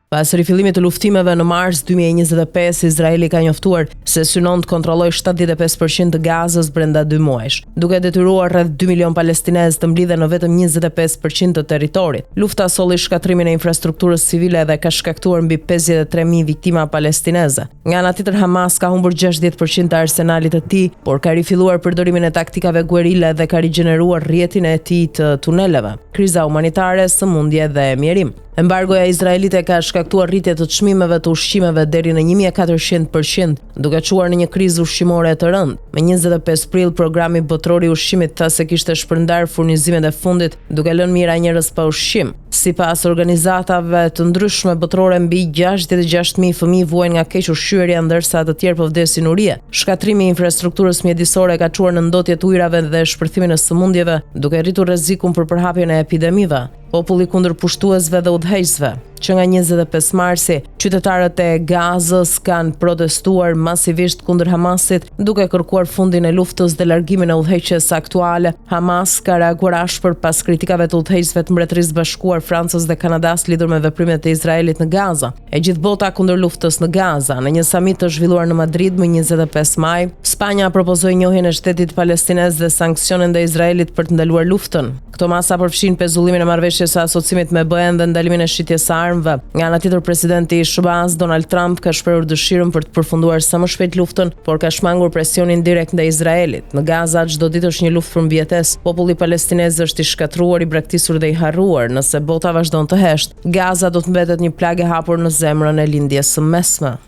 Pas rifillimit të luftimeve në mars 2025, Izraeli ka njoftuar se synon të kontrollojë 75% të Gazës brenda 2 muajsh, duke detyruar rreth 2 milion palestinezë të mblidhen në vetëm 25% të territorit. Lufta solli shkatrimin e infrastrukturës civile dhe ka shkaktuar mbi 53.000 viktima palestineze. Nga ana tjetër, Hamas ka humbur 60% të arsenalit të tij, por ka rifilluar përdorimin e taktikave guerrilla dhe ka rigjeneruar rrjetin e tij të tuneleve. Kriza humanitare, sëmundje dhe mjerim. Embargoja izraelite ka shkaktuar rritje të çmimeve të ushqimeve deri në 1400%, duke çuar në një krizë ushqimore të rëndë. Me 25 prill, programi botror i ushqimit tha se kishte shpërndar furnizimet e fundit, duke lënë mijëra njerëz pa ushqim. Sipas organizatave të ndryshme botrore, mbi 66.000 fëmijë vuajnë nga keq ushqyerja, ndërsa të tjerë po vdesin urie. Shkatrimi i infrastrukturës mjedisore ka çuar në ndotje të ujrave dhe shpërthimin e sëmundjeve, duke rritur rrezikun për përhapjen e epidemive. Populli kundër pushtuesve dhe udhëheqësve. Që nga 25 marsi, qytetarët e Gazës kanë protestuar masivisht kundër Hamasit, duke kërkuar fundin e luftës dhe largimin e udhëheqjes aktuale. Hamas ka reaguar ashpër pas kritikave të udhëheqësve të Mbretërisë Bashkuar, Francës dhe Kanadas lidhur me veprimet e Izraelit në Gaza. E gjithë bota kundër luftës në Gaza. Në një samit të zhvilluar në Madrid më 25 maj, Spanja propozoi njohjen e shtetit palestinez dhe sankcione ndaj Izraelit për të ndaluar luftën. Këto masa përfshin pezullimin e marrëveshjes së asociimit me BE-n dhe ndalimin e shitjes së armëve. Nga ana tjetër, presidenti i SBA-s Donald Trump ka shprehur dëshirën për të përfunduar sa më shpejt luftën, por ka shmangur presionin direkt ndaj Izraelit. Në Gaza çdo ditë është një luftë për mbijetesë. Populli palestinez është i shkatruar, i braktisur dhe i harruar. Nëse bota vazhdon të heshtë, Gaza do të mbetet një plagë e hapur në zemrën e lindjes së mesme.